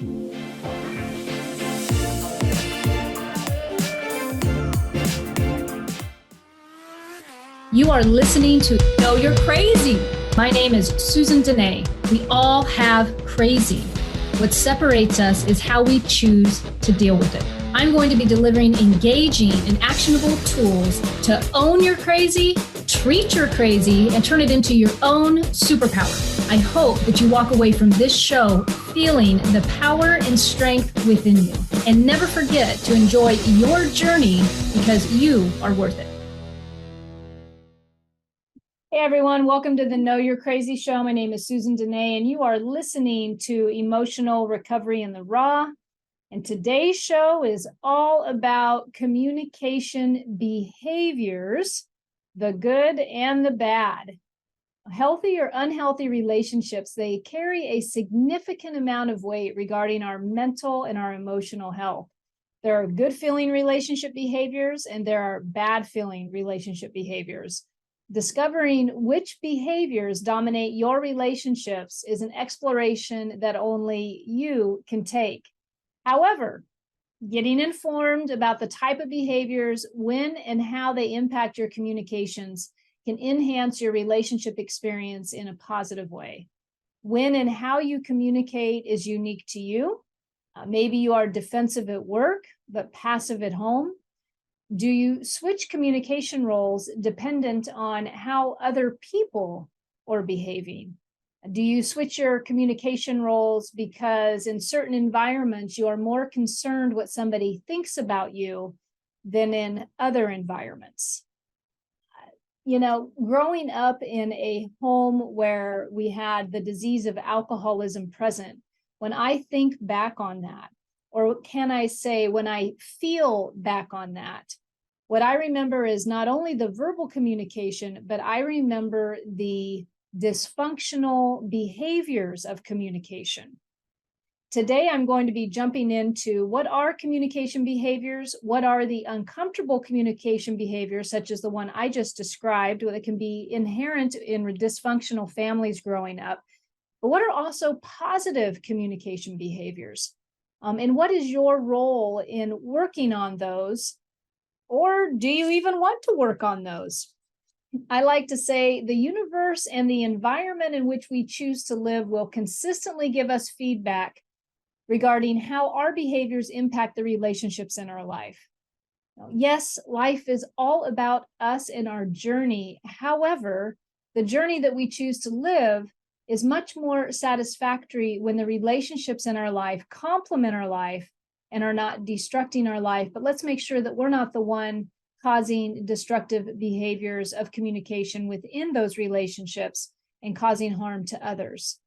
You are listening to Know You're Crazy. My name is Susan Denee. We all have crazy. What separates us is how we choose to deal with it. I'm going to be delivering engaging and actionable tools to own your crazy, treat your crazy, and turn it into your own superpower. I hope that you walk away from this show feeling the power and strength within you. And never forget to enjoy your journey because you are worth it. Hey everyone, welcome to the Know You're Crazy show. My name is Susan Denee, and you are listening to Emotional Recovery in the Raw. And today's show is all about communication behaviors, the good and the bad. Healthy or unhealthy relationships, they carry a significant amount of weight regarding our mental and our emotional health. There are good feeling relationship behaviors and there are bad feeling relationship behaviors. Discovering which behaviors dominate your relationships is an exploration that only you can take. However, getting informed about the type of behaviors, when and how they impact your communications can enhance your relationship experience in a positive way. When and how you communicate is unique to you. Maybe you are defensive at work, but passive at home. Do you switch communication roles dependent on how other people are behaving? Do you switch your communication roles because in certain environments you are more concerned what somebody thinks about you than in other environments? Growing up in a home where we had the disease of alcoholism present, when I think back on that, or can I say when I feel back on that, what I remember is not only the verbal communication, but I remember the dysfunctional behaviors of communication. Today, I'm going to be jumping into what are communication behaviors, what are the uncomfortable communication behaviors, such as the one I just described, that can be inherent in dysfunctional families growing up, but what are also positive communication behaviors? And what is your role in working on those? Or do you even want to work on those? I like to say the universe and the environment in which we choose to live will consistently give us feedback regarding how our behaviors impact the relationships in our life. Yes, life is all about us and our journey. However, the journey that we choose to live is much more satisfactory when the relationships in our life complement our life and are not destructing our life. But let's make sure that we're not the one causing destructive behaviors of communication within those relationships and causing harm to others.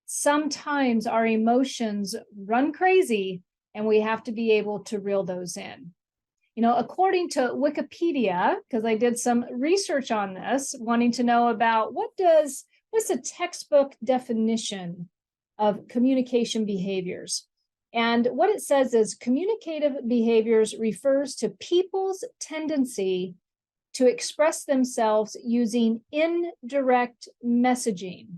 Sometimes our emotions run crazy and we have to be able to reel those in. According to Wikipedia, because I did some research on this, wanting to know about what's the textbook definition of communication behaviors. And what it says is communicative behaviors refers to people's tendency to express themselves using indirect messaging.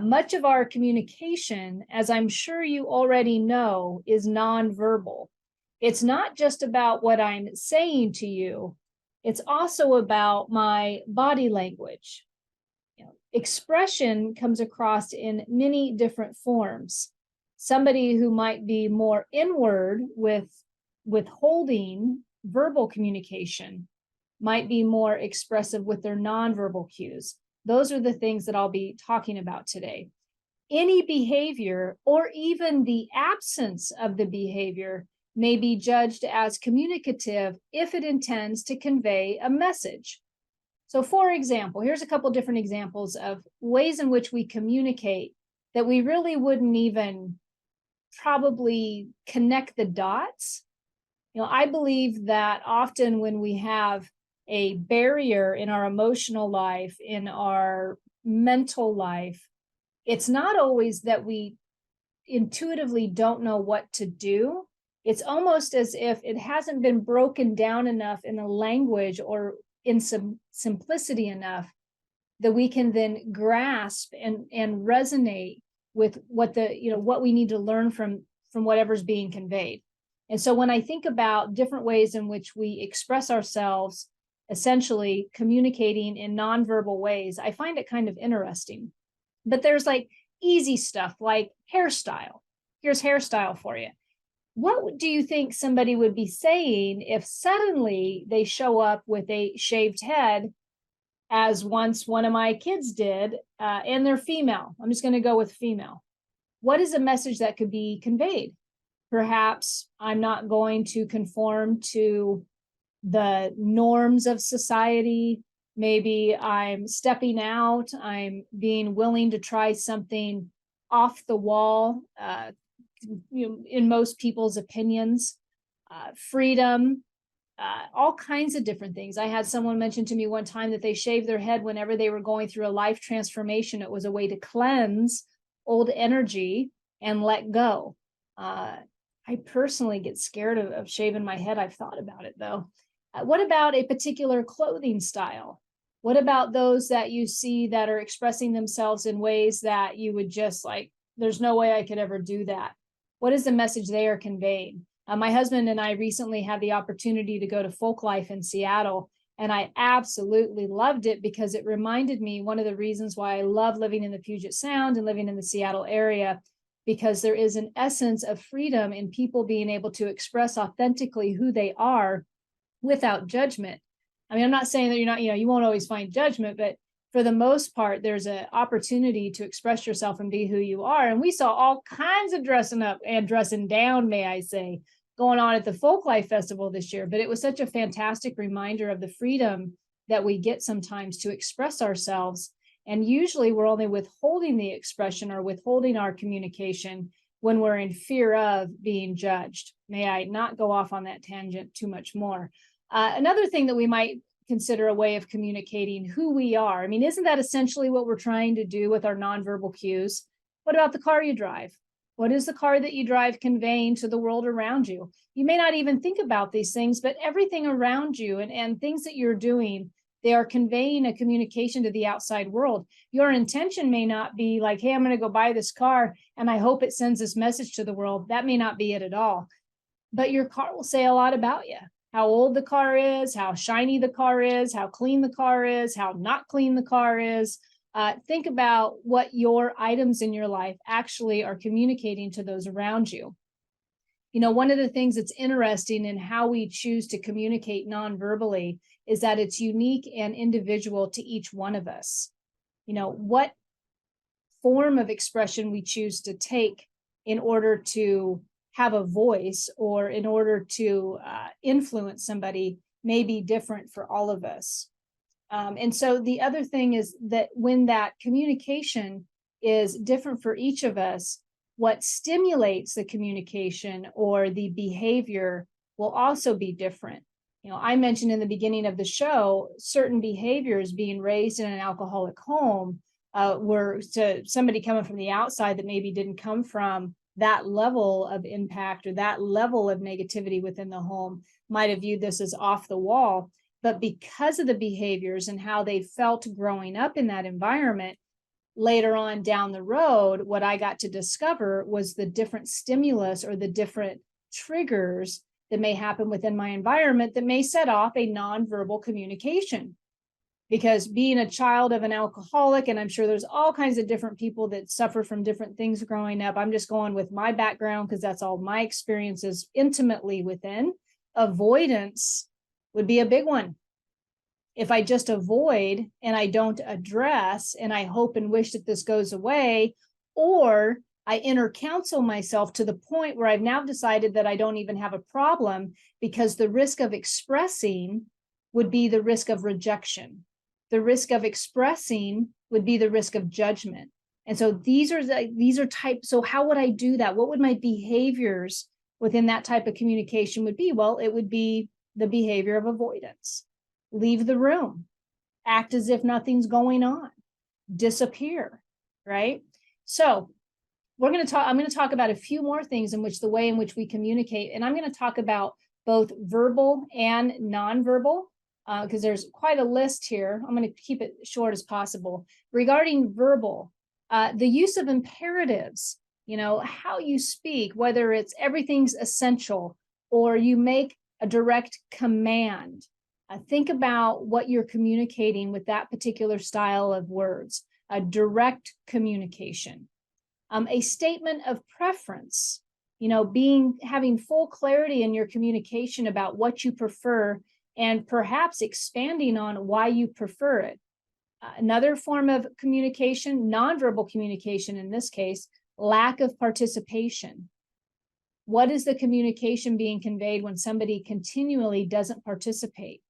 Much of our communication, as I'm sure you already know, is nonverbal. It's not just about what I'm saying to you. It's also about my body language. Expression comes across in many different forms. Somebody who might be more inward with withholding verbal communication might be more expressive with their nonverbal cues. Those are the things that I'll be talking about today. Any behavior or even the absence of the behavior may be judged as communicative if it intends to convey a message. So for example, here's a couple different examples of ways in which we communicate that we really wouldn't even probably connect the dots. I believe that often when we have a barrier in our emotional life, in our mental life, it's not always that we intuitively don't know what to do. It's almost as if it hasn't been broken down enough in a language or in some simplicity enough that we can then grasp and resonate with what we need to learn from from whatever's being conveyed. And so when I think about different ways in which we express ourselves, essentially communicating in nonverbal ways, I find it kind of interesting. But there's like easy stuff like hairstyle. Here's hairstyle for you. What do you think somebody would be saying if suddenly they show up with a shaved head, as once one of my kids did, and they're female? I'm just going to go with female. What is a message that could be conveyed? Perhaps I'm not going to conform to the norms of society. Maybe I'm stepping out. I'm being willing to try something off the wall, in most people's opinions. Freedom, all kinds of different things. I had someone mention to me one time that they shaved their head whenever they were going through a life transformation. It was a way to cleanse old energy and let go. I personally get scared of shaving my head. I've thought about it though. What about a particular clothing style? What about those that you see that are expressing themselves in ways that you would just like, there's no way I could ever do that? What is the message they are conveying? My husband and I recently had the opportunity to go to Folk Life in Seattle, and I absolutely loved it because it reminded me one of the reasons why I love living in the Puget Sound and living in the Seattle area, because there is an essence of freedom in people being able to express authentically who they are without judgment. I mean, I'm not saying that you're not, you won't always find judgment, but for the most part, there's an opportunity to express yourself and be who you are. And we saw all kinds of dressing up and dressing down, may I say, going on at the Folk Life Festival this year. But it was such a fantastic reminder of the freedom that we get sometimes to express ourselves. And usually we're only withholding the expression or withholding our communication when we're in fear of being judged. May I not go off on that tangent too much more? Another thing that we might consider a way of communicating who we are. I mean, isn't that essentially what we're trying to do with our nonverbal cues? What about the car you drive? What is the car that you drive conveying to the world around you? You may not even think about these things, but everything around you and things that you're doing, they are conveying a communication to the outside world. Your intention may not be like, hey, I'm going to go buy this car and I hope it sends this message to the world. That may not be it at all. But your car will say a lot about you. How old the car is, how shiny the car is, how clean the car is, how not clean the car is. Think about what your items in your life actually are communicating to those around you. One of the things that's interesting in how we choose to communicate non-verbally is that it's unique and individual to each one of us. What form of expression we choose to take in order to have a voice or in order to influence somebody may be different for all of us. And so the other thing is that when that communication is different for each of us, what stimulates the communication or the behavior will also be different. I mentioned in the beginning of the show, certain behaviors being raised in an alcoholic home were to somebody coming from the outside that maybe didn't come from that level of impact or that level of negativity within the home might have viewed this as off the wall. But because of the behaviors and how they felt growing up in that environment, later on down the road, what I got to discover was the different stimulus or the different triggers that may happen within my environment that may set off a nonverbal communication. Because being a child of an alcoholic, and I'm sure there's all kinds of different people that suffer from different things growing up. I'm just going with my background because that's all my experiences intimately within. Avoidance would be a big one. If I just avoid and I don't address and I hope and wish that this goes away, or I inner counsel myself to the point where I've now decided that I don't even have a problem because the risk of expressing would be the risk of rejection. The risk of expressing would be the risk of judgment. And so these are types. So how would I do that? What would my behaviors within that type of communication would be? Well, it would be the behavior of avoidance. Leave the room, act as if nothing's going on, disappear, right? So I'm going to talk about a few more things in which the way in which we communicate. And I'm going to talk about both verbal and nonverbal, because there's quite a list here. I'm going to keep it short as possible. Regarding verbal, the use of imperatives how you speak, whether it's everything's essential or you make a direct command. Think about what you're communicating with that particular style of words, a direct communication, a statement of preference, having full clarity in your communication about what you prefer and perhaps expanding on why you prefer it. Another form of communication, nonverbal communication in this case, lack of participation. What is the communication being conveyed when somebody continually doesn't participate?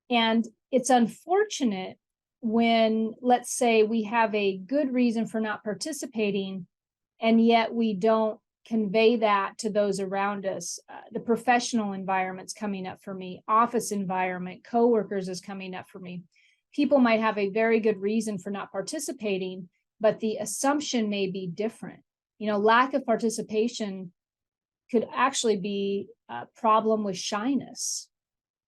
And it's unfortunate when, let's say, we have a good reason for not participating, and yet we don't convey that to those around us. The professional environment's coming up for me, office environment, coworkers is coming up for me. People might have a very good reason for not participating, but the assumption may be different. Lack of participation could actually be a problem with shyness,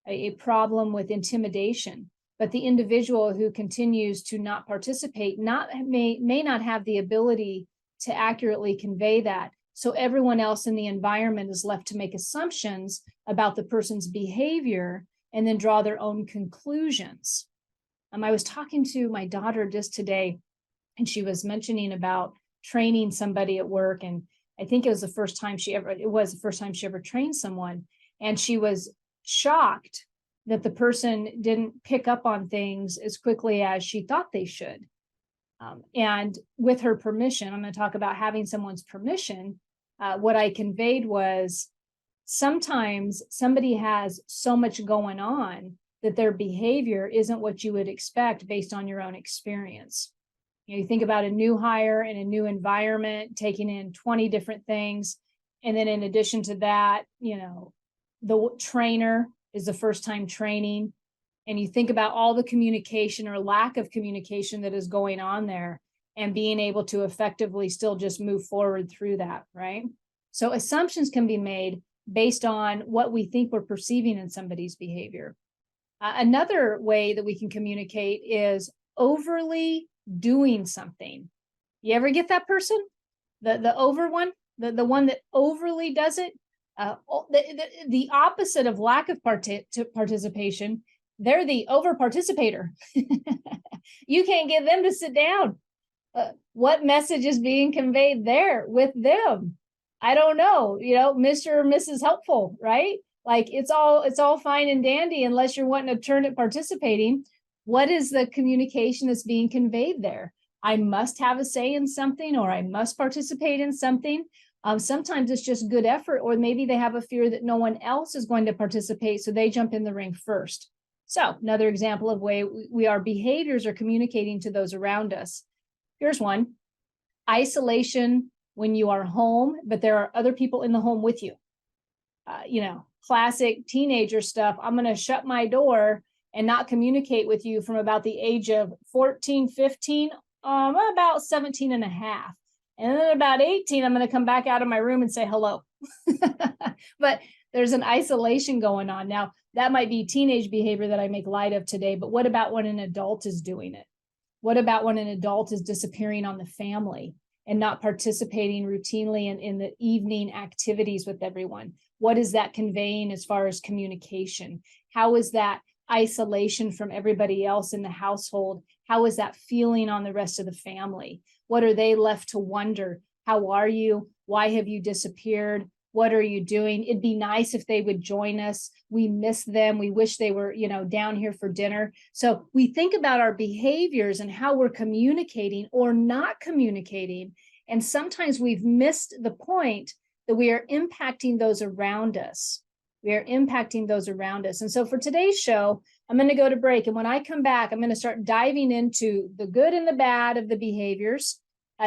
a problem with intimidation. But the individual who continues to not participate may not have the ability to accurately convey that. So everyone else in the environment is left to make assumptions about the person's behavior and then draw their own conclusions. I was talking to my daughter just today, and she was mentioning about training somebody at work. And I think it was the first time she ever trained someone. And she was shocked that the person didn't pick up on things as quickly as she thought they should. And with her permission, I'm going to talk about having someone's permission. What I conveyed was sometimes somebody has so much going on that their behavior isn't what you would expect based on your own experience. You think about a new hire in a new environment, taking in 20 different things. And then in addition to that, the trainer is the first time training. And you think about all the communication or lack of communication that is going on there and being able to effectively still just move forward through that, right? So assumptions can be made based on what we think we're perceiving in somebody's behavior. Another way that we can communicate is overly doing something. You ever get that person? The over one, the one that overly does it? The opposite of lack of participation, they're the over participator. You can't get them to sit down. What message is being conveyed there with them? I don't know, Mr. or Mrs. Helpful, right? Like it's all fine and dandy unless you're wanting to turn it participating. What is the communication that's being conveyed there? I must have a say in something, or I must participate in something. Sometimes it's just good effort, or maybe they have a fear that no one else is going to participate, so they jump in the ring first. So another example of way our behaviors are communicating to those around us. Here's one. Isolation when you are home, but there are other people in the home with you. Classic teenager stuff. I'm going to shut my door and not communicate with you from about the age of 14, 15, about 17 and a half. And then about 18, I'm going to come back out of my room and say hello. But there's an isolation going on. Now, that might be teenage behavior that I make light of today, but what about when an adult is doing it? What about when an adult is disappearing on the family and not participating routinely in the evening activities with everyone? What is that conveying as far as communication? How is that isolation from everybody else in the household? How is that feeling on the rest of the family? What are they left to wonder? How are you? Why have you disappeared? What are you doing? It'd be nice if they would join us. We miss them. We wish they were, down here for dinner. So we think about our behaviors and how we're communicating or not communicating. And sometimes we've missed the point that we are impacting those around us. We are impacting those around us. And so for today's show, I'm going to go to break. And when I come back, I'm going to start diving into the good and the bad of the behaviors,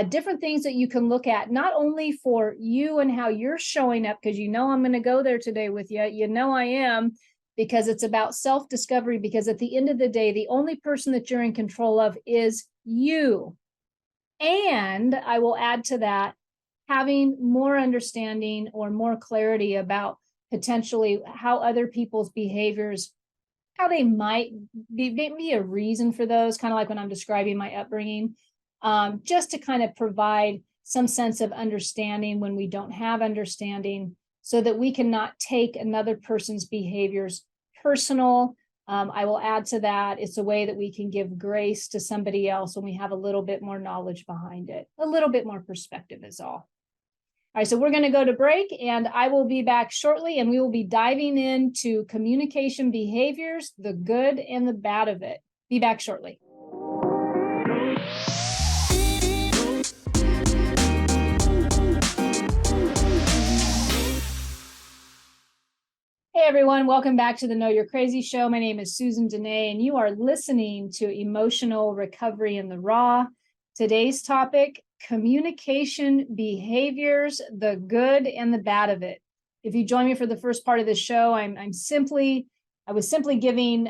different things that you can look at, not only for you and how you're showing up, because I'm going to go there today with you. I am, because it's about self-discovery, because at the end of the day, the only person that you're in control of is you. And I will add to that, having more understanding or more clarity about potentially how other people's behaviors, how they might be a reason for those, kind of like when I'm describing my upbringing, just to kind of provide some sense of understanding when we don't have understanding, so that we cannot take another person's behaviors personal. I will add to that, it's a way that we can give grace to somebody else when we have a little bit more knowledge behind it, a little bit more perspective is all. All right, so we're going to go to break, and I will be back shortly, and we will be diving into communication behaviors, the good and the bad of it. Be back shortly. Hey everyone, welcome back to the Know You're Crazy show. My name is Susan Denee, and you are listening to Emotional Recovery in the Raw. Today's topic, communication behaviors, the good and the bad of it. If you join me for the first part of the show, I was simply giving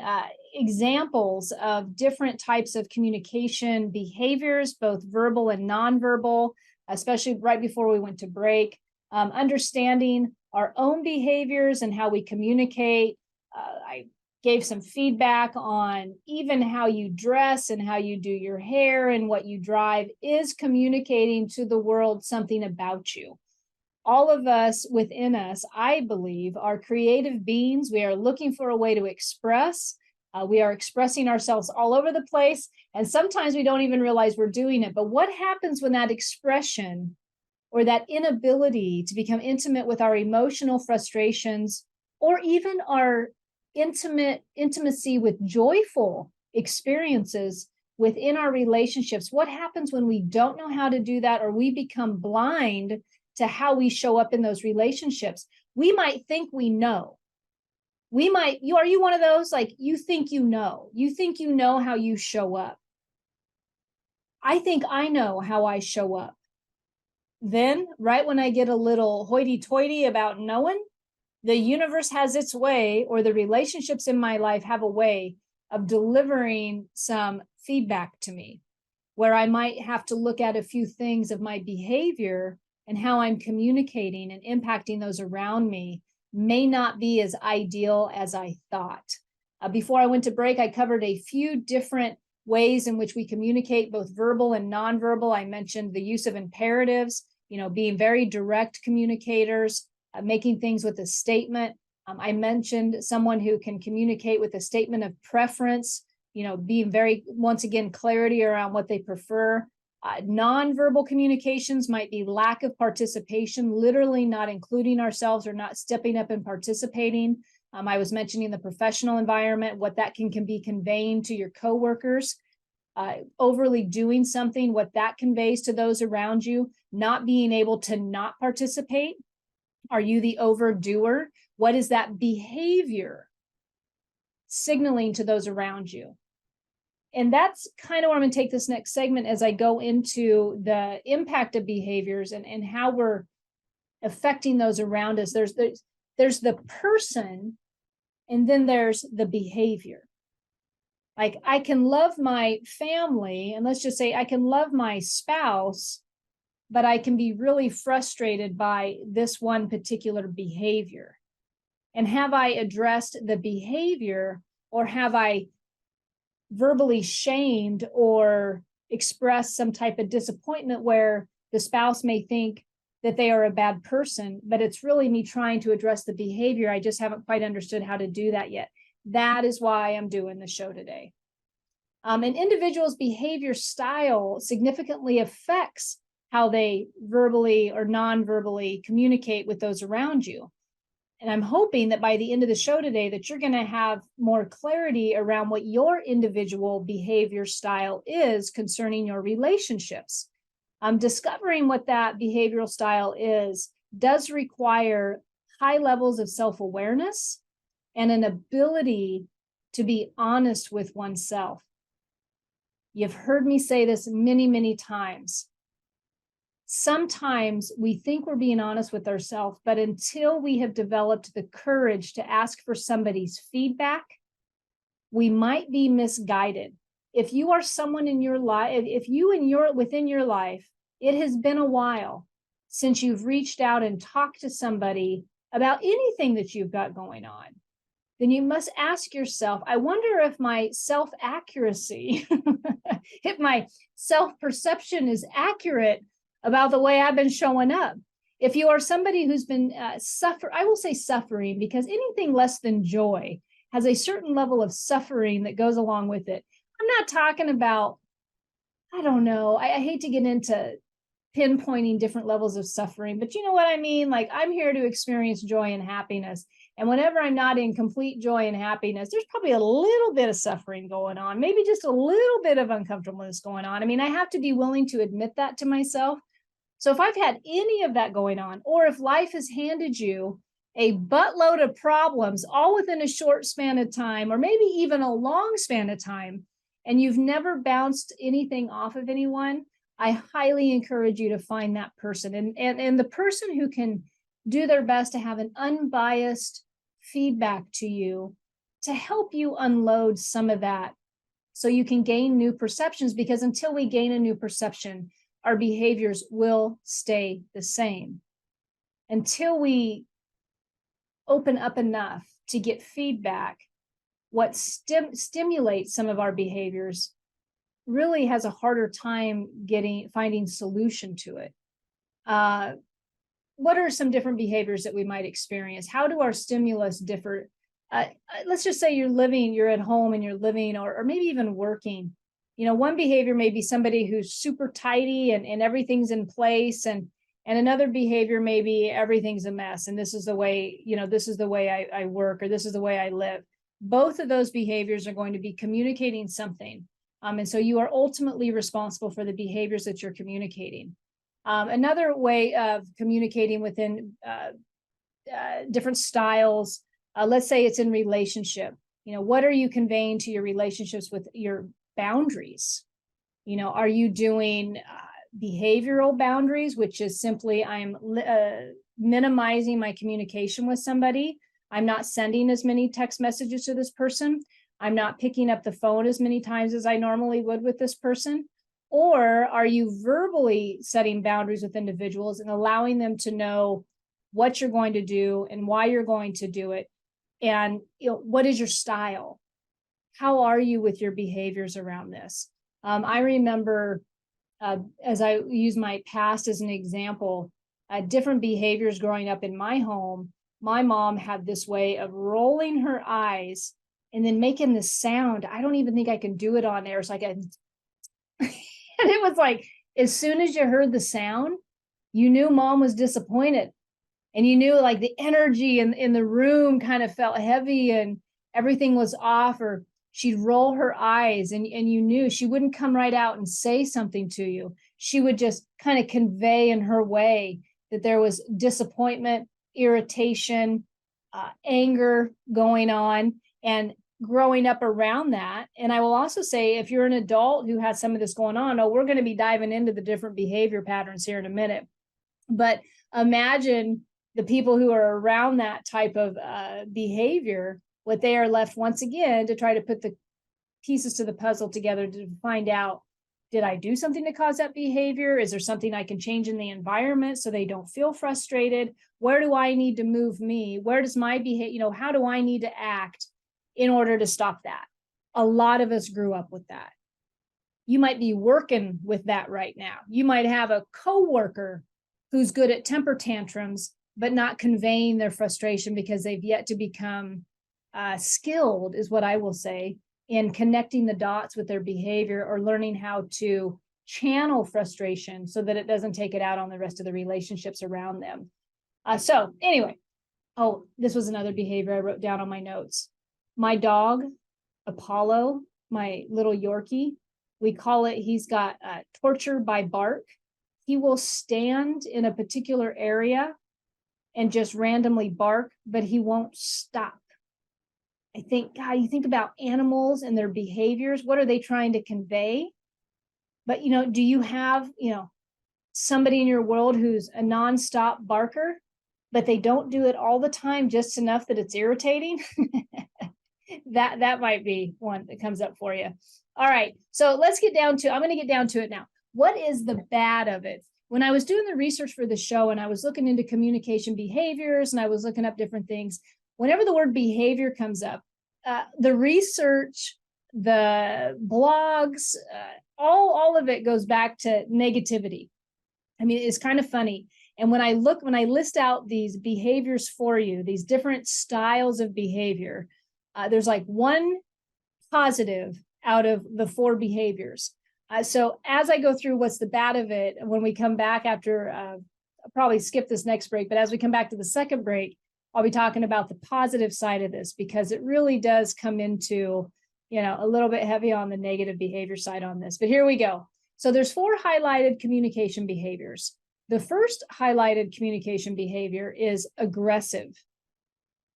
examples of different types of communication behaviors, both verbal and nonverbal, especially right before we went to break. Understanding our own behaviors and how we communicate. I gave some feedback on even how you dress and how you do your hair and what you drive is communicating to the world something about you. All of us within us, I believe, are creative beings. We are looking for a way to express. We are expressing ourselves all over the place. And sometimes we don't even realize we're doing it. But what happens when that expression or that inability to become intimate with our emotional frustrations, or even our intimacy with joyful experiences within our relationships? What happens when we don't know how to do that, or we become blind to how we show up in those relationships? We might think we know. Are you one of those? Like, you think you know how you show up. I think I know how I show up. Then, right when I get a little hoity-toity about knowing, the universe has its way, or the relationships in my life have a way of delivering some feedback to me, where I might have to look at a few things of my behavior and how I'm communicating and impacting those around me may not be as ideal as I thought. Before I went to break, I covered a few different ways in which we communicate, both verbal and nonverbal. I mentioned the use of imperatives, being very direct communicators, making things with a statement. I mentioned someone who can communicate with a statement of preference, being very, once again, clarity around what they prefer. Nonverbal communications might be lack of participation, literally not including ourselves or not stepping up and participating. I was mentioning the professional environment, what that can be conveying to your coworkers. Overly doing something, what that conveys to those around you, not being able to not participate. Are you the overdoer? What is that behavior signaling to those around you? And that's kind of where I'm going to take this next segment as I go into the impact of behaviors and how we're affecting those around us. There's the person, and then there's the behavior. Like, I can love my family, and let's just say I can love my spouse, but I can be really frustrated by this one particular behavior. And have I addressed the behavior, or have I verbally shamed or expressed some type of disappointment where the spouse may think that they are a bad person, but it's really me trying to address the behavior. I just haven't quite understood how to do that yet. That is why I'm doing the show today. An individual's behavior style significantly affects how they verbally or non-verbally communicate with those around you. And I'm hoping that by the end of the show today that you're going to have more clarity around what your individual behavior style is concerning your relationships. Discovering what that behavioral style is does require high levels of self-awareness and an ability to be honest with oneself. You've heard me say this many, many times. Sometimes we think we're being honest with ourselves, but until we have developed the courage to ask for somebody's feedback, we might be misguided. If you are someone in your life, within your life, it has been a while since you've reached out and talked to somebody about anything that you've got going on, then you must ask yourself, I wonder if my self-accuracy, if my self-perception is accurate about the way I've been showing up. If you are somebody who's been I will say suffering, because anything less than joy has a certain level of suffering that goes along with it. I'm not talking about, I don't know, I hate to get into pinpointing different levels of suffering, but you know what I mean? Like, I'm here to experience joy and happiness. And whenever I'm not in complete joy and happiness, there's probably a little bit of suffering going on, maybe just a little bit of uncomfortableness going on. I mean, I have to be willing to admit that to myself. So if I've had any of that going on, or if life has handed you a buttload of problems all within a short span of time, or maybe even a long span of time, and you've never bounced anything off of anyone, I highly encourage you to find that person, and the person who can do their best to have an unbiased feedback to you to help you unload some of that so you can gain new perceptions, because until we gain a new perception, our behaviors will stay the same. Until we open up enough to get feedback, what stimulates some of our behaviors really has a harder time finding solution to it. What are some different behaviors that we might experience? How do our stimulus differ? Let's just say you're at home and you're living, or maybe even working. You know, one behavior may be somebody who's super tidy and everything's in place, and another behavior may be everything's a mess, and this is the way, this is the way I work, or this is the way I live. Both of those behaviors are going to be communicating something. And so you are ultimately responsible for the behaviors that you're communicating. Another way of communicating within different styles, let's say it's in relationship. What are you conveying to your relationships with your boundaries? Are you doing behavioral boundaries, which is simply I'm minimizing my communication with somebody. I'm not sending as many text messages to this person. I'm not picking up the phone as many times as I normally would with this person. Or are you verbally setting boundaries with individuals and allowing them to know what you're going to do and why you're going to do it? And what is your style? How are you with your behaviors around this? I remember, as I use my past as an example, different behaviors growing up in my home. My mom had this way of rolling her eyes and then making this sound. I don't even think I can do it on air. It's like and it was like, as soon as you heard the sound, you knew mom was disappointed. And you knew like the energy in the room kind of felt heavy and everything was off, or she'd roll her eyes and you knew she wouldn't come right out and say something to you. She would just kind of convey in her way that there was disappointment, irritation, anger going on, and growing up around that. And I will also say, if you're an adult who has some of this going on, we're going to be diving into the different behavior patterns here in a minute. But imagine the people who are around that type of behavior, what they are left once again to try to put the pieces to the puzzle together to find out, did I do something to cause that behavior? Is there something I can change in the environment so they don't feel frustrated? Where do I need to move me? Where does my behavior, how do I need to act in order to stop that? A lot of us grew up with that. You might be working with that right now. You might have a coworker who's good at temper tantrums, but not conveying their frustration because they've yet to become skilled, is what I will say, in connecting the dots with their behavior or learning how to channel frustration so that it doesn't take it out on the rest of the relationships around them. So anyway, this was another behavior I wrote down on my notes. My dog, Apollo, my little Yorkie, we call it, he's got torture by bark. He will stand in a particular area and just randomly bark, but he won't stop. I think, God, you think about animals and their behaviors. What are they trying to convey? But, do you have, somebody in your world who's a nonstop barker, but they don't do it all the time, just enough that it's irritating? That might be one that comes up for you. All right. So I'm going to get down to it now. What is the bad of it? When I was doing the research for the show and I was looking into communication behaviors and I was looking up different things, whenever the word behavior comes up, the research, the blogs, all of it goes back to negativity. I mean, it's kind of funny. And when I list out these behaviors for you, these different styles of behavior, there's like one positive out of the 4 behaviors. So as I go through what's the bad of it, when we come back after, I'll probably skip this next break, but as we come back to the second break, I'll be talking about the positive side of this, because it really does come into, a little bit heavy on the negative behavior side on this. But here we go. So there's 4 highlighted communication behaviors. The first highlighted communication behavior is aggressive.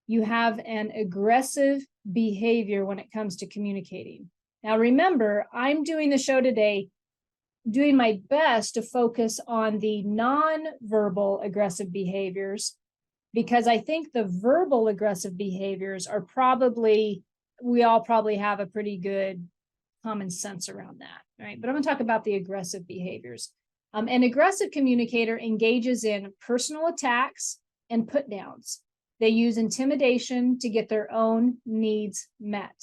You have an aggressive behavior when it comes to communicating. Now, remember, I'm doing the show today, doing my best to focus on the non-verbal aggressive behaviors, because I think the verbal aggressive behaviors are we all probably have a pretty good common sense around that, right? But I'm going to talk about the aggressive behaviors. An aggressive communicator engages in personal attacks and put downs. They use intimidation to get their own needs met.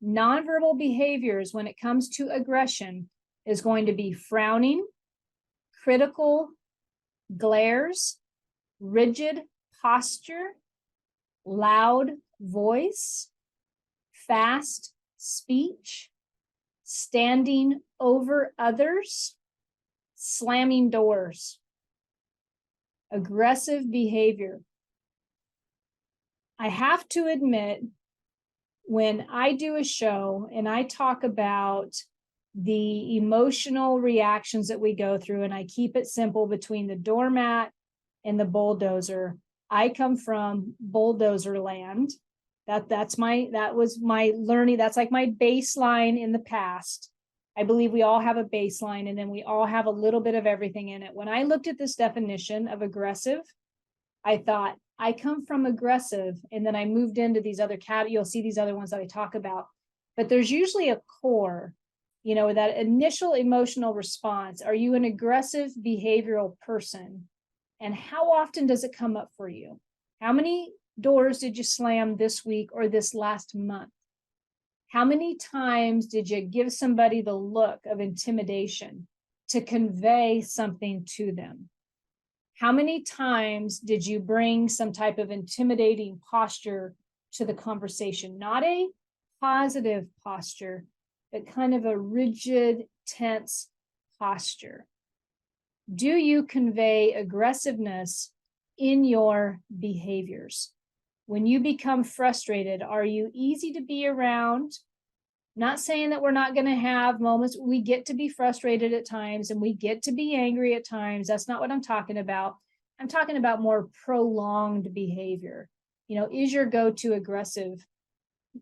Nonverbal behaviors when it comes to aggression is going to be frowning, critical glares, rigid posture, loud voice, fast speech, standing over others, slamming doors. Aggressive behavior. I have to admit, when I do a show and I talk about the emotional reactions that we go through, and I keep it simple between the doormat and the bulldozer, I come from bulldozer land. That was my learning. That's like my baseline in the past. I believe we all have a baseline, and then we all have a little bit of everything in it. When I looked at this definition of aggressive, I thought, I come from aggressive, and then I moved into these other you'll see these other ones that I talk about, but there's usually a core, that initial emotional response. Are you an aggressive behavioral person? And how often does it come up for you? How many doors did you slam this week or this last month? How many times did you give somebody the look of intimidation to convey something to them? How many times did you bring some type of intimidating posture to the conversation? Not a positive posture, but kind of a rigid, tense posture. Do you convey aggressiveness in your behaviors? When you become frustrated, are you easy to be around? Not saying that we're not going to have moments. We get to be frustrated at times and we get to be angry at times. That's not what I'm talking about. I'm talking about more prolonged behavior. Is your go-to aggressive?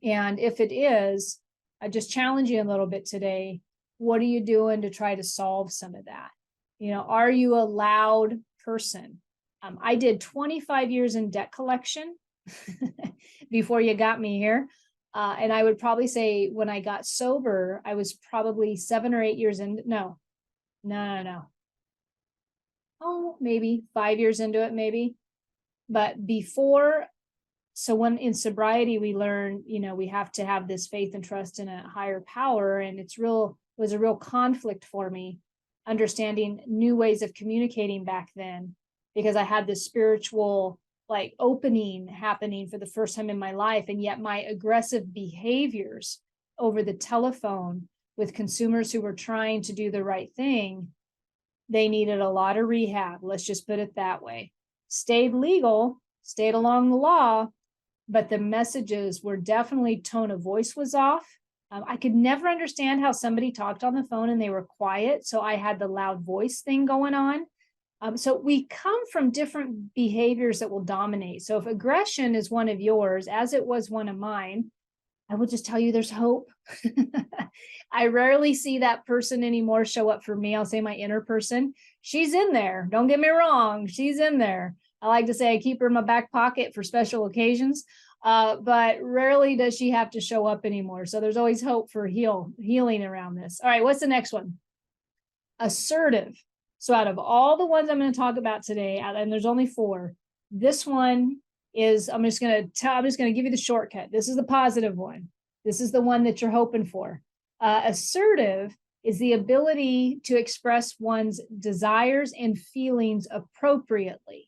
And if it is, I just challenge you a little bit today. What are you doing to try to solve some of that? Are you a loud person? I did 25 years in debt collection before you got me here. And I would probably say when I got sober, I was probably 7 or 8 years in. No. Oh, maybe 5 years into it, maybe. But before, so when in sobriety, we learn, we have to have this faith and trust in a higher power. And was a real conflict for me, understanding new ways of communicating back then, because I had this spiritual opening happening for the first time in my life. And yet my aggressive behaviors over the telephone with consumers who were trying to do the right thing, they needed a lot of rehab. Let's just put it that way. Stayed legal, stayed along the law, but the messages were definitely, tone of voice was off. I could never understand how somebody talked on the phone and they were quiet. So I had the loud voice thing going on. So we come from different behaviors that will dominate. So if aggression is one of yours, as it was one of mine, I will just tell you there's hope. I rarely see that person anymore show up for me. I'll say my inner person. She's in there. Don't get me wrong. She's in there. I like to say I keep her in my back pocket for special occasions, but rarely does she have to show up anymore. So there's always hope for healing around this. All right, what's the next one? Assertive. So out of all the ones I'm going to talk about today, and there's only 4, this one is, I'm just going to give you the shortcut. This is the positive one. This is the one that you're hoping for. Assertive is the ability to express one's desires and feelings appropriately.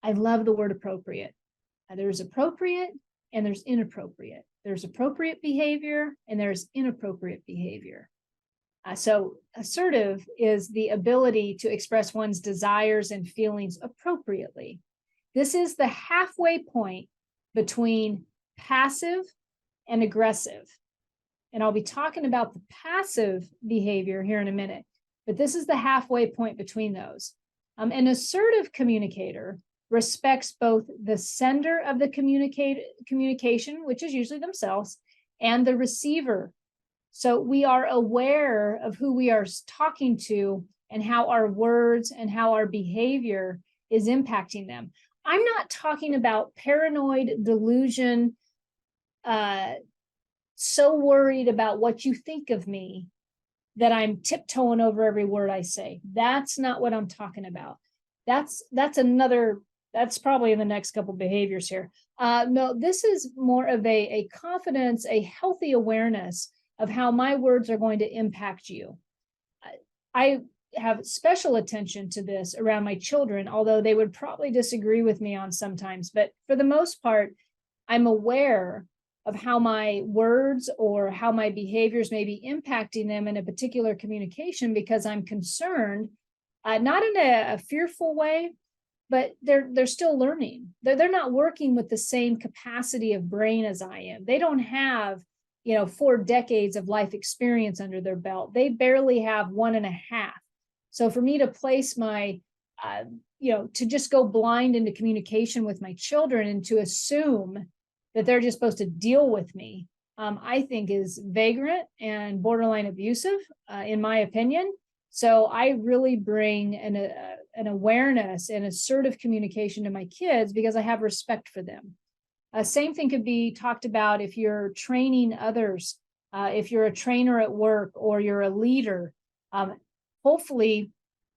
I love the word appropriate. There's appropriate and there's inappropriate. There's appropriate behavior and there's inappropriate behavior. So assertive is the ability to express one's desires and feelings appropriately. This is the halfway point between passive and aggressive. And I'll be talking about the passive behavior here in a minute, but this is the halfway point between those. An assertive communicator respects both the sender of the communication, which is usually themselves, and the receiver. So we are aware of who we are talking to and how our words and how our behavior is impacting them. I'm not talking about paranoid delusion, so worried about what you think of me that I'm tiptoeing over every word I say. That's not what I'm talking about. That's probably in the next couple behaviors here. No, this is more of a confidence, a healthy awareness of how my words are going to impact you. I have special attention to this around my children, although they would probably disagree with me on sometimes. But for the most part, I'm aware of how my words or how my behaviors may be impacting them in a particular communication because I'm concerned, not in a fearful way, but they're still learning. They're not working with the same capacity of brain as I am. They don't have 4 decades of life experience under their belt. They barely have 1.5. So for me to place my, to just go blind into communication with my children and to assume that they're just supposed to deal with me, I think is vagrant and borderline abusive, in my opinion. So I really bring an awareness and assertive communication to my kids because I have respect for them. Same thing could be talked about if you're training others, if you're a trainer at work or you're a leader. Hopefully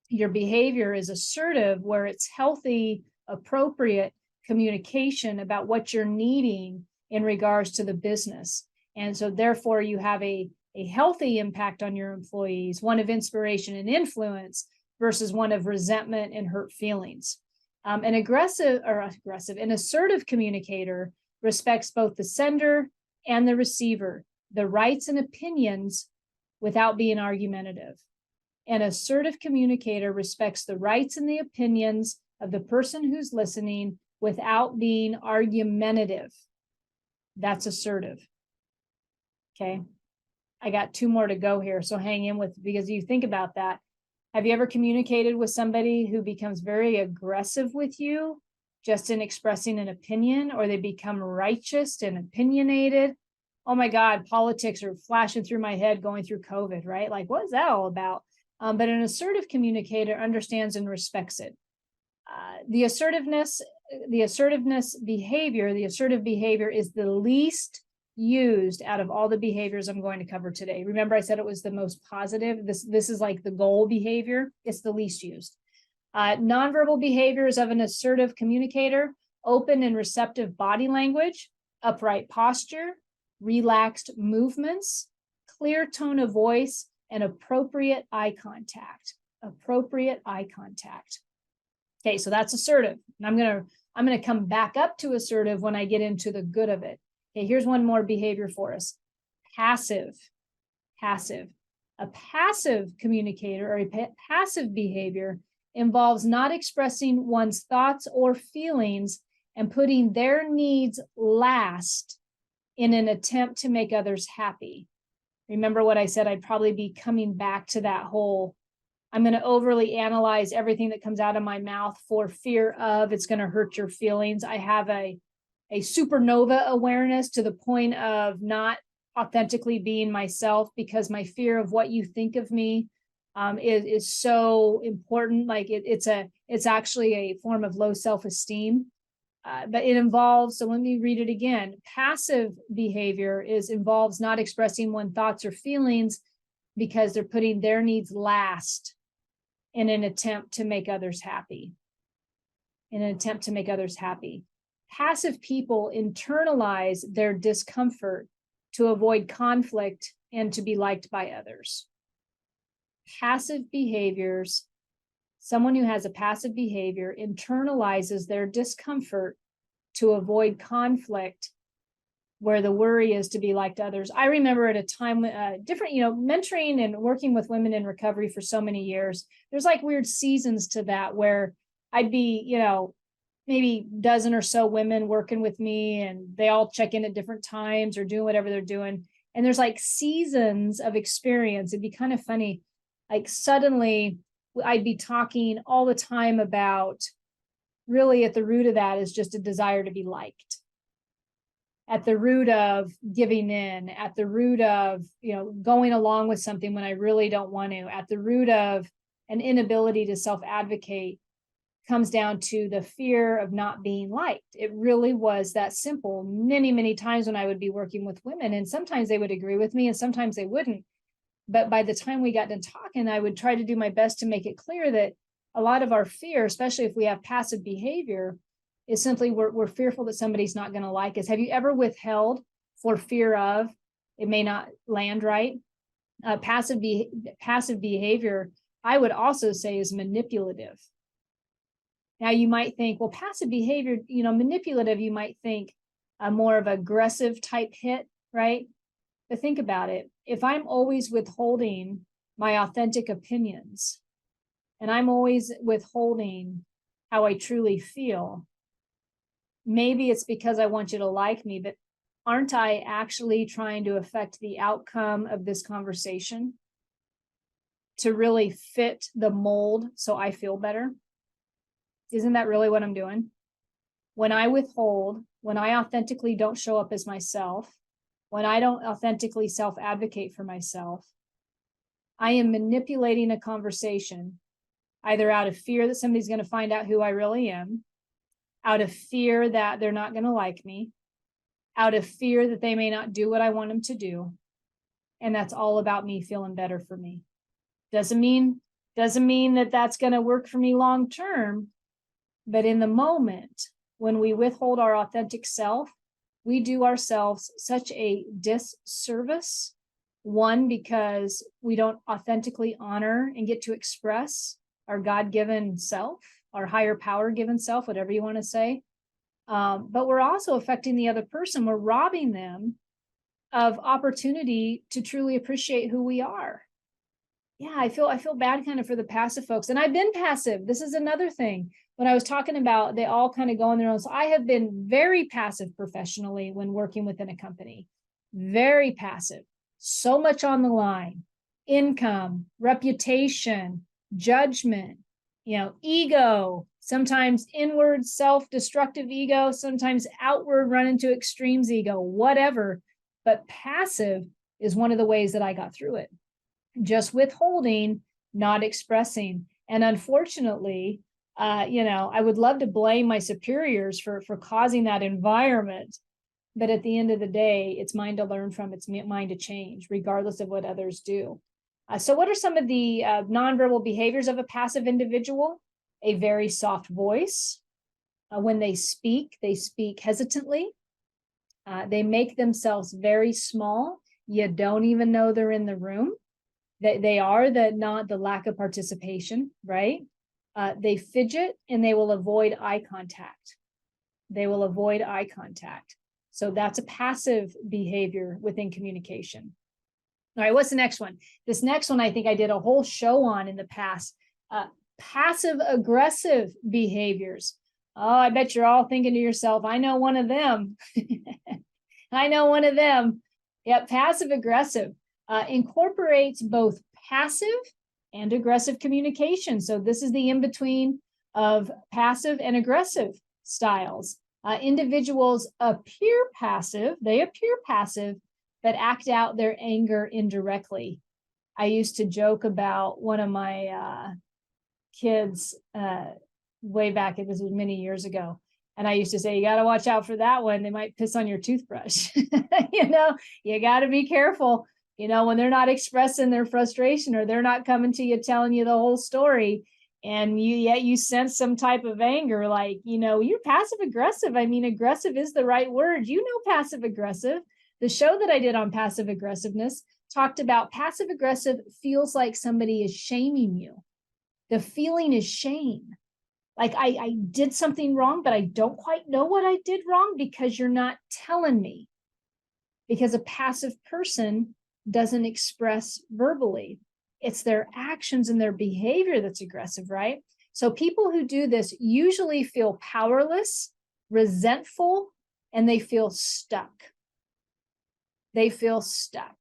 your behavior is assertive where it's healthy, appropriate communication about what you're needing in regards to the business. And so therefore you have a healthy impact on your employees, one of inspiration and influence versus one of resentment and hurt feelings. An assertive communicator respects both the sender and the receiver, the rights and opinions without being argumentative. An assertive communicator respects the rights and the opinions of the person who's listening without being argumentative. That's assertive. Okay. I got 2 more to go here, so hang in with, because you think about that. Have you ever communicated with somebody who becomes very aggressive with you just in expressing an opinion, or they become righteous and opinionated? Oh my God, politics are flashing through my head going through COVID, right? Like, what is that all about? But an assertive communicator understands and respects it. The assertive behavior is the least used out of all the behaviors I'm going to cover today. Remember, I said it was the most positive. This is like the goal behavior. It's the least used. Nonverbal behaviors of an assertive communicator: open and receptive body language, upright posture, relaxed movements, clear tone of voice, and appropriate eye contact. Appropriate eye contact. Okay, so that's assertive. And I'm gonna come back up to assertive when I get into the good of it. Okay, here's one more behavior for us. Passive. A passive communicator or a passive behavior involves not expressing one's thoughts or feelings and putting their needs last in an attempt to make others happy. Remember what I said, I'd probably be coming back to that whole, I'm going to overly analyze everything that comes out of my mouth for fear of it's going to hurt your feelings. I have a supernova awareness to the point of not authentically being myself because my fear of what you think of me is so important. Like it's actually a form of low self-esteem. But it involves, so let me read it again. Passive behavior involves not expressing one's thoughts or feelings because they're putting their needs last in an attempt to make others happy. Passive people internalize their discomfort to avoid conflict and to be liked by others. passive behaviors, someone who has a passive behavior internalizes their discomfort to avoid conflict, where the worry is to be like others. I remember at a time, different, mentoring and working with women in recovery for so many years, there's like weird seasons to that where I'd be, maybe a dozen or so women working with me, and they all check in at different times or doing whatever they're doing. And there's like seasons of experience. It'd be kind of funny. Like suddenly I'd be talking all the time about, really at the root of that is just a desire to be liked. At the root of giving in, at the root of, going along with something when I really don't want to, at the root of an inability to self-advocate, comes down to the fear of not being liked. It really was that simple. Many, many times when I would be working with women, and sometimes they would agree with me and sometimes they wouldn't. But by the time we got done talking, I would try to do my best to make it clear that a lot of our fear, especially if we have passive behavior, is simply we're fearful that somebody's not going to like us. Have you ever withheld for fear of it may not land right? Passive behavior, I would also say, is manipulative. Now you might think, well, passive behavior, manipulative, you might think a more of aggressive type hit, right? But think about it. If I'm always withholding my authentic opinions, and I'm always withholding how I truly feel, maybe it's because I want you to like me, but aren't I actually trying to affect the outcome of this conversation to really fit the mold so I feel better? Isn't that really what I'm doing? When I withhold, when I authentically don't show up as myself, when I don't authentically self-advocate for myself, I am manipulating a conversation, either out of fear that somebody's going to find out who I really am, out of fear that they're not going to like me, out of fear that they may not do what I want them to do. And that's all about me feeling better for me. Doesn't mean that that's going to work for me long term. But in the moment, when we withhold our authentic self, we do ourselves such a disservice. One, because we don't authentically honor and get to express our God-given self, our higher power-given self, whatever you want to say. But we're also affecting the other person. We're robbing them of opportunity to truly appreciate who we are. Yeah, I feel bad kind of for the passive folks. And I've been passive. This is another thing. When I was talking about, they all kind of go on their own. So I have been very passive professionally when working within a company. Very passive. So much on the line. Income, reputation, judgment, ego, sometimes inward self-destructive ego, sometimes outward run into extremes ego, whatever. But passive is one of the ways that I got through it. Just withholding, not expressing. And unfortunately, I would love to blame my superiors for causing that environment. But at the end of the day, it's mine to learn from, it's mine to change, regardless of what others do. So what are some of the nonverbal behaviors of a passive individual? A very soft voice. When they speak hesitantly. They make themselves very small. You don't even know they're in the room. They are not the lack of participation, right? They fidget and they will avoid eye contact. So that's a passive behavior within communication. All right, what's the next one? This next one, I think I did a whole show on in the past. Passive aggressive behaviors. Oh, I bet you're all thinking to yourself, I know one of them. Yep, passive aggressive. Incorporates both passive and aggressive communication. So this is the in-between of passive and aggressive styles. Individuals appear passive, but act out their anger indirectly. I used to joke about one of my kids way back, this was many years ago. And I used to say, you got to watch out for that one. They might piss on your toothbrush. You got to be careful. When they're not expressing their frustration or they're not coming to you telling you the whole story, and you sense some type of anger, like, you're passive aggressive. I mean, aggressive is the right word. Passive aggressive. The show that I did on passive aggressiveness talked about passive aggressive feels like somebody is shaming you. The feeling is shame. Like I did something wrong, but I don't quite know what I did wrong because you're not telling me. Because a passive person doesn't express verbally. It's their actions and their behavior that's aggressive, right? So people who do this usually feel powerless, resentful, and they feel stuck. They feel stuck.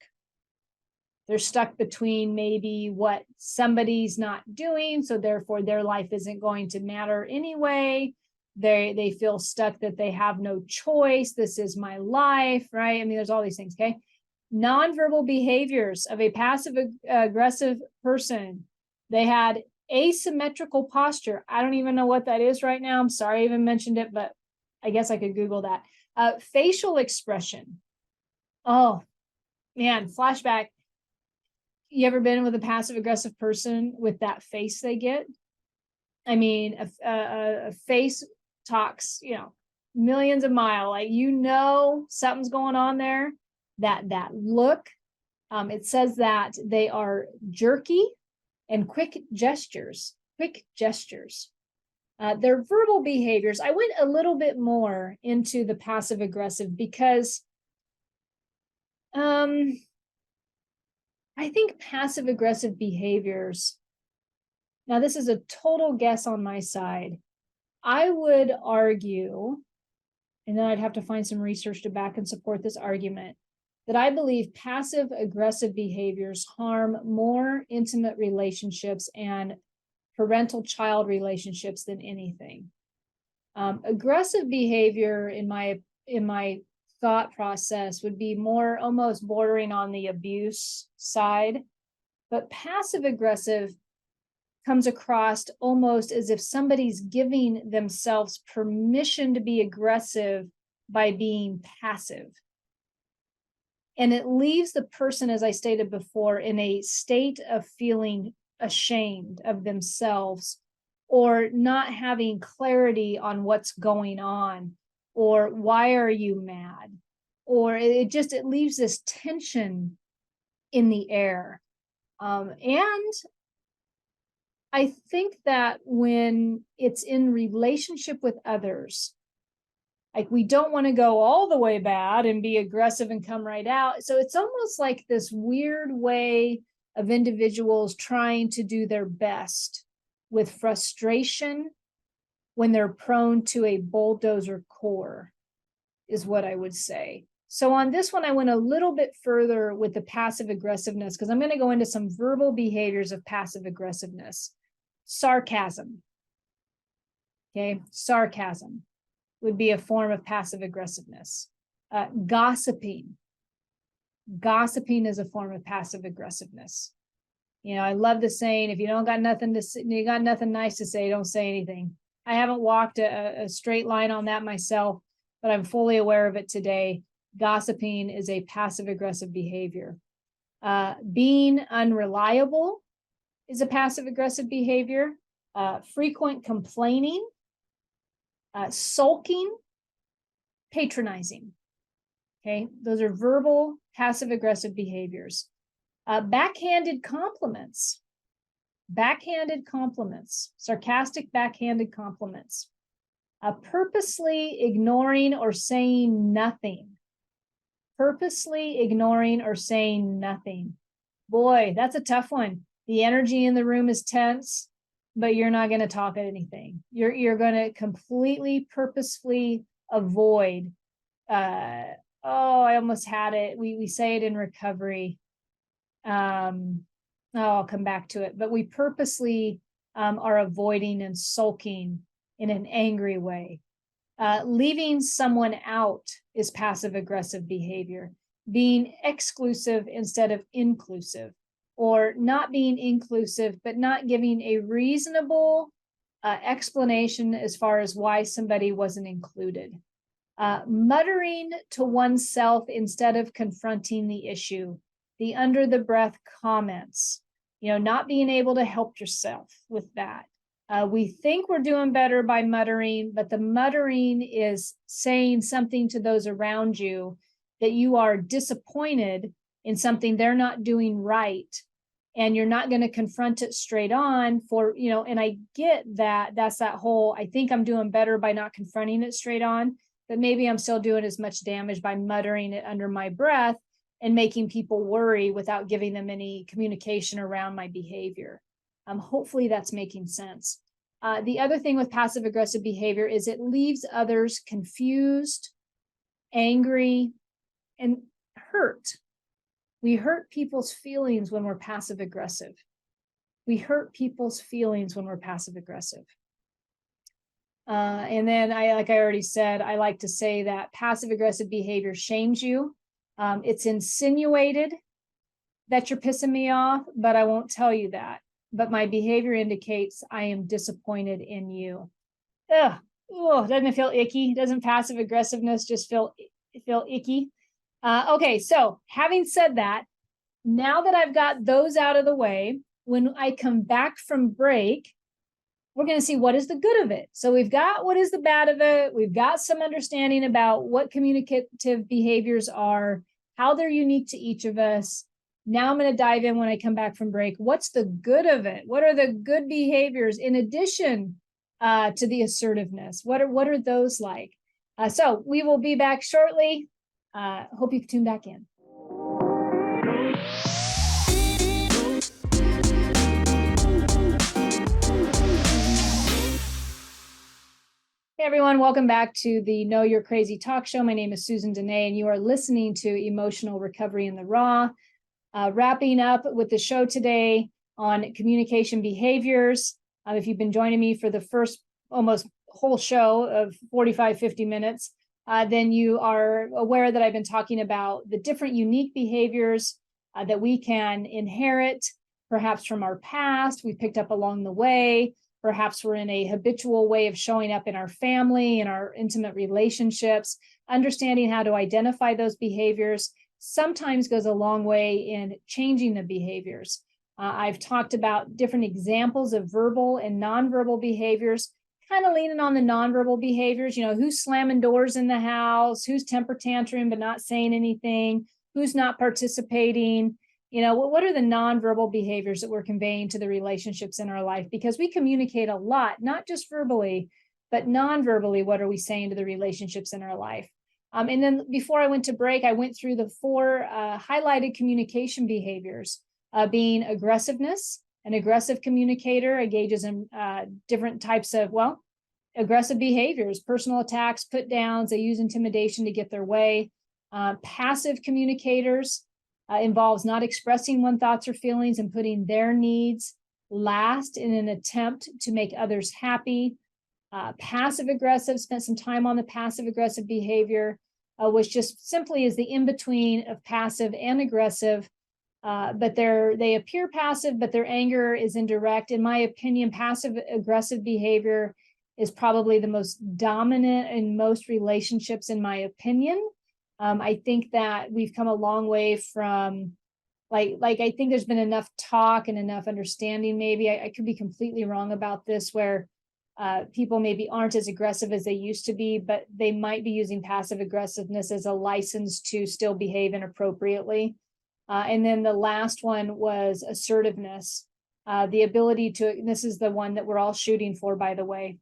They're stuck between maybe what somebody's not doing, so therefore their life isn't going to matter anyway. They feel stuck that they have no choice. This is my life, right? I mean, there's all these things, okay? Nonverbal behaviors of a passive aggressive person. They had asymmetrical posture. I don't even know what that is right now. I'm sorry I even mentioned it, but I guess I could Google that. Facial expression. Oh, man, flashback. You ever been with a passive aggressive person with that face they get? I mean, a face talks, millions of miles. Like, something's going on there. That look. It says that they are jerky and quick gestures. Their verbal behaviors. I went a little bit more into the passive aggressive because I think passive aggressive behaviors, now this is a total guess on my side. I would argue, and then I'd have to find some research to back and support this argument, that I believe passive aggressive behaviors harm more intimate relationships and parental-child relationships than anything. Aggressive behavior in my thought process would be more almost bordering on the abuse side, but passive aggressive comes across almost as if somebody's giving themselves permission to be aggressive by being passive. And it leaves the person, as I stated before, in a state of feeling ashamed of themselves or not having clarity on what's going on, or why are you mad? Or it leaves this tension in the air. And I think that when it's in relationship with others, like we don't want to go all the way bad and be aggressive and come right out. So it's almost like this weird way of individuals trying to do their best with frustration when they're prone to a bulldozer core, is what I would say. So on this one, I went a little bit further with the passive aggressiveness because I'm going to go into some verbal behaviors of passive aggressiveness. Sarcasm. Okay, sarcasm would be a form of passive aggressiveness. Gossiping. Gossiping is a form of passive aggressiveness. I love the saying, if you don't got nothing to say, you got nothing nice to say, don't say anything. I haven't walked a straight line on that myself, but I'm fully aware of it today. Gossiping is a passive aggressive behavior. Being unreliable is a passive aggressive behavior. Frequent complaining, sulking, patronizing. Okay, those are verbal passive aggressive behaviors. Backhanded compliments. Backhanded compliments, sarcastic backhanded compliments. Purposely ignoring or saying nothing. Purposely ignoring or saying nothing. Boy, that's a tough one. The energy in the room is tense, but you're not going to talk at anything. You're going to completely purposefully avoid. I almost had it. We say it in recovery. I'll come back to it, but we purposely are avoiding and sulking in an angry way. Leaving someone out is passive aggressive behavior. Being exclusive instead of inclusive, or not being inclusive, but not giving a reasonable explanation as far as why somebody wasn't included. Muttering to oneself instead of confronting the issue. The under the breath comments, not being able to help yourself with that. We think we're doing better by muttering, but the muttering is saying something to those around you that you are disappointed in something they're not doing right, and you're not going to confront it straight on for, and I get that that's that whole, I think I'm doing better by not confronting it straight on, but maybe I'm still doing as much damage by muttering it under my breath and making people worry without giving them any communication around my behavior. Hopefully that's making sense. The other thing with passive aggressive behavior is it leaves others confused, angry, and hurt. We hurt people's feelings when we're passive aggressive. We hurt people's feelings when we're passive aggressive. And then like I already said, I like to say that passive aggressive behavior shames you. It's insinuated that you're pissing me off, but I won't tell you that. But my behavior indicates I am disappointed in you. Ugh, doesn't it feel icky? Doesn't passive aggressiveness just feel icky? Okay, so having said that, now that I've got those out of the way, when I come back from break, we're going to see what is the good of it. So we've got what is the bad of it. We've got some understanding about what communicative behaviors are, how they're unique to each of us. Now I'm going to dive in when I come back from break. What's the good of it? What are the good behaviors in addition to the assertiveness? What are those like? So we will be back shortly. Hope you can tune back in. Hey everyone, welcome back to the Know You're Crazy talk show. My name is Susan Denee, and you are listening to Emotional Recovery in the Raw. Wrapping up with the show today on communication behaviors. If you've been joining me for the first almost whole show of 45, 50 minutes, then you are aware that I've been talking about the different unique behaviors that we can inherit, perhaps from our past, we picked up along the way. Perhaps we're in a habitual way of showing up in our family, in our intimate relationships. Understanding how to identify those behaviors sometimes goes a long way in changing the behaviors. I've talked about different examples of verbal and nonverbal behaviors, kind of leaning on the nonverbal behaviors, who's slamming doors in the house, who's temper tantrum but not saying anything, who's not participating. What are the nonverbal behaviors that we're conveying to the relationships in our life? Because we communicate a lot, not just verbally, but nonverbally, what are we saying to the relationships in our life? And then before I went to break, I went through the 4 highlighted communication behaviors, being aggressiveness. An aggressive communicator engages in different types of, aggressive behaviors, personal attacks, put downs. They use intimidation to get their way. Passive communicators involves not expressing one's thoughts or feelings and putting their needs last in an attempt to make others happy. Passive aggressive, spent some time on the passive aggressive behavior, which just simply is the in-between of passive and aggressive, but they appear passive, but their anger is indirect. In my opinion, passive aggressive behavior is probably the most dominant in most relationships, in my opinion. I think that we've come a long way from, I think there's been enough talk and enough understanding, maybe, I could be completely wrong about this, where people maybe aren't as aggressive as they used to be, but they might be using passive aggressiveness as a license to still behave inappropriately. And then the last one was assertiveness, the ability to, and this is the one that we're all shooting for, by the way,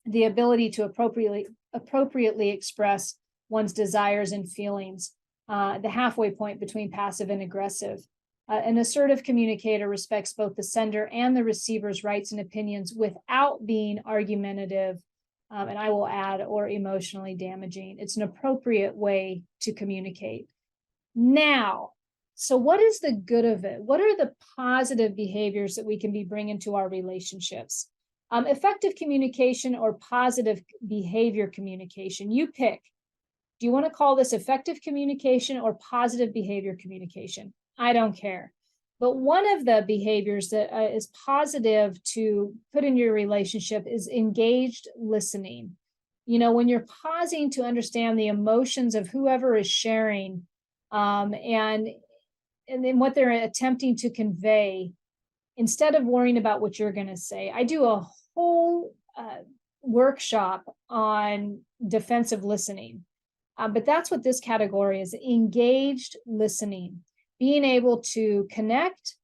the ability to appropriately express one's desires and feelings, the halfway point between passive and aggressive. An assertive communicator respects both the sender and the receiver's rights and opinions without being argumentative, and I will add, or emotionally damaging. It's an appropriate way to communicate. Now, so what is the good of it? What are the positive behaviors that we can be bringing to our relationships? Effective communication or positive behavior communication, you pick. Do you want to call this effective communication or positive behavior communication? I don't care. But one of the behaviors that is positive to put in your relationship is engaged listening. When you're pausing to understand the emotions of whoever is sharing, and then what they're attempting to convey, instead of worrying about what you're going to say. I do a whole workshop on defensive listening. But that's what this category is: engaged listening, being able to connect,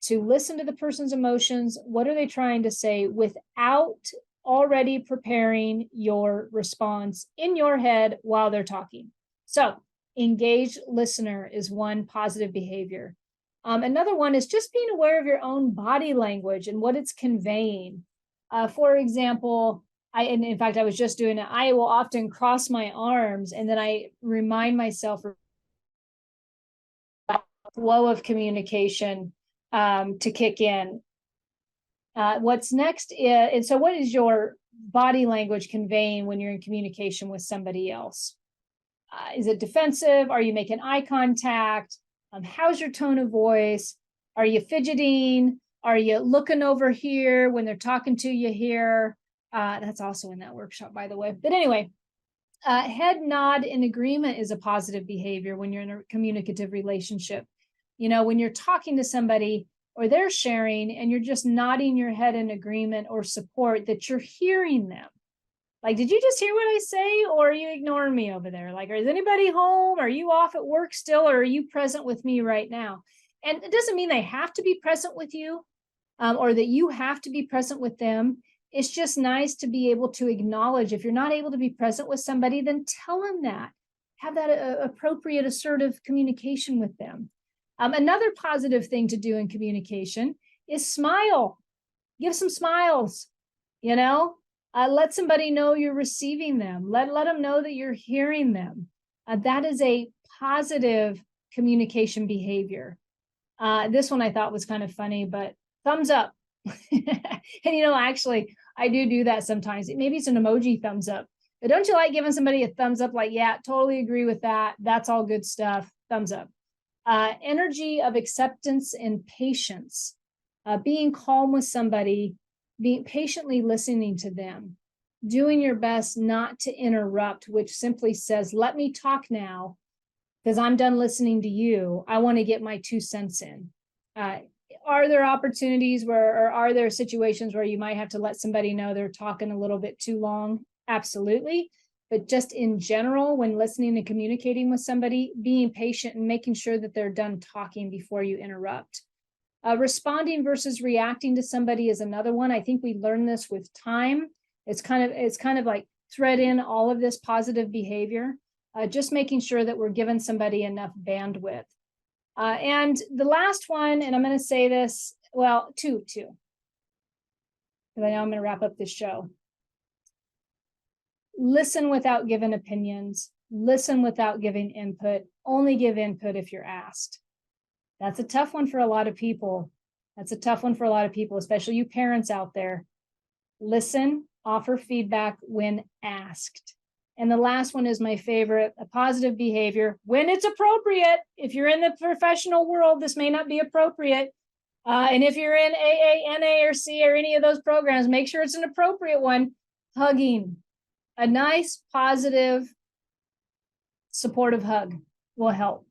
to listen to the person's emotions. What are they trying to say without already preparing your response in your head while they're talking? So engaged listener is one positive behavior. Another one is just being aware of your own body language and what it's conveying. For example, and in fact, I was just doing it. I will often cross my arms and then I remind myself flow of communication to kick in. What's next is, and so what is your body language conveying when you're in communication with somebody else? Is it defensive? Are you making eye contact? How's your tone of voice? Are you fidgeting? Are you looking over here when they're talking to you here? That's also in that workshop, by the way. But anyway, head nod in agreement is a positive behavior when you're in a communicative relationship. You know, when you're talking to somebody or they're sharing and you're just nodding your head in agreement or support that you're hearing them. Like, did you just hear what I say, or are you ignoring me over there? Like, is anybody home? Are you off at work still, or are you present with me right now? And it doesn't mean they have to be present with you, or that you have to be present with them. It's just nice to be able to acknowledge if you're not able to be present with somebody, then tell them that. Have that appropriate, assertive communication with them. Another positive thing to do in communication is smile. Give some smiles, you know. Let somebody know you're receiving them. Let them know that you're hearing them. That is a positive communication behavior. This one I thought was kind of funny, but thumbs up. And, you know, actually, I do that sometimes. Maybe it's an emoji thumbs up. But don't you like giving somebody a thumbs up? Like, yeah, totally agree with that. That's all good stuff. Thumbs up. Energy of acceptance and patience. Being calm with somebody, being patiently listening to them, doing your best not to interrupt, which simply says, let me talk now because I'm done listening to you. I want to get my 2 cents in. Are there opportunities or are there situations where you might have to let somebody know they're talking a little bit too long? Absolutely. But just in general, when listening and communicating with somebody, being patient and making sure that they're done talking before you interrupt. Responding versus reacting to somebody is another one. I think we learn this with time. It's kind of like thread in all of this positive behavior, just making sure that we're giving somebody enough bandwidth. And the last one, and I'm going to say this, well, two, because I know I'm going to wrap up this show. Listen without giving opinions. Listen without giving input. Only give input if you're asked. That's a tough one for a lot of people. Especially you parents out there. Listen, offer feedback when asked. And the last one is my favorite, a positive behavior when it's appropriate. If you're in the professional world, this may not be appropriate. And if you're in AA, NA, or C, or any of those programs, make sure it's an appropriate one. Hugging. A nice, positive, supportive hug will help.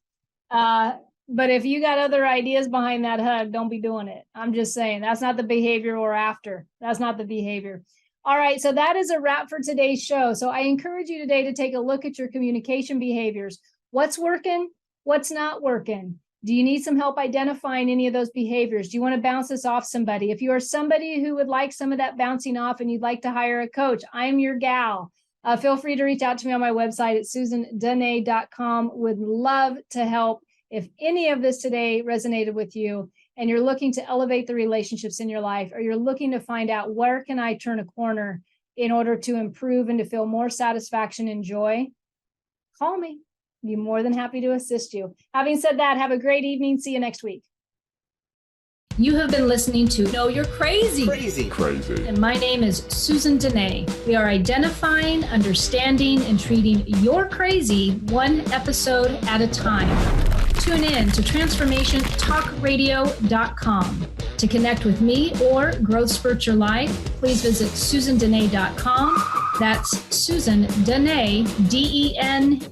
But if you got other ideas behind that hug, don't be doing it. I'm just saying that's not the behavior we're after. That's not the behavior. All right, so that is a wrap for today's show. So I encourage you today to take a look at your communication behaviors. What's working? What's not working? Do you need some help identifying any of those behaviors? Do you want to bounce this off somebody? If you are somebody who would like some of that bouncing off and you'd like to hire a coach, I'm your gal. Feel free to reach out to me on my website at susandenee.com. Would love to help. If any of this today resonated with you and you're looking to elevate the relationships in your life, or you're looking to find out where can I turn a corner in order to improve and to feel more satisfaction and joy, call me. I'd be more than happy to assist you. Having said that, have a great evening. See you next week. You have been listening to Know You're Crazy. Crazy. And my name is Susan Denee. We are identifying, understanding, and treating your crazy one episode at a time. Tune in to transformationtalkradio.com. To connect with me or Growth Spurt Your Life, please visit susandenee.com. That's Susan Denee, DENEE.com.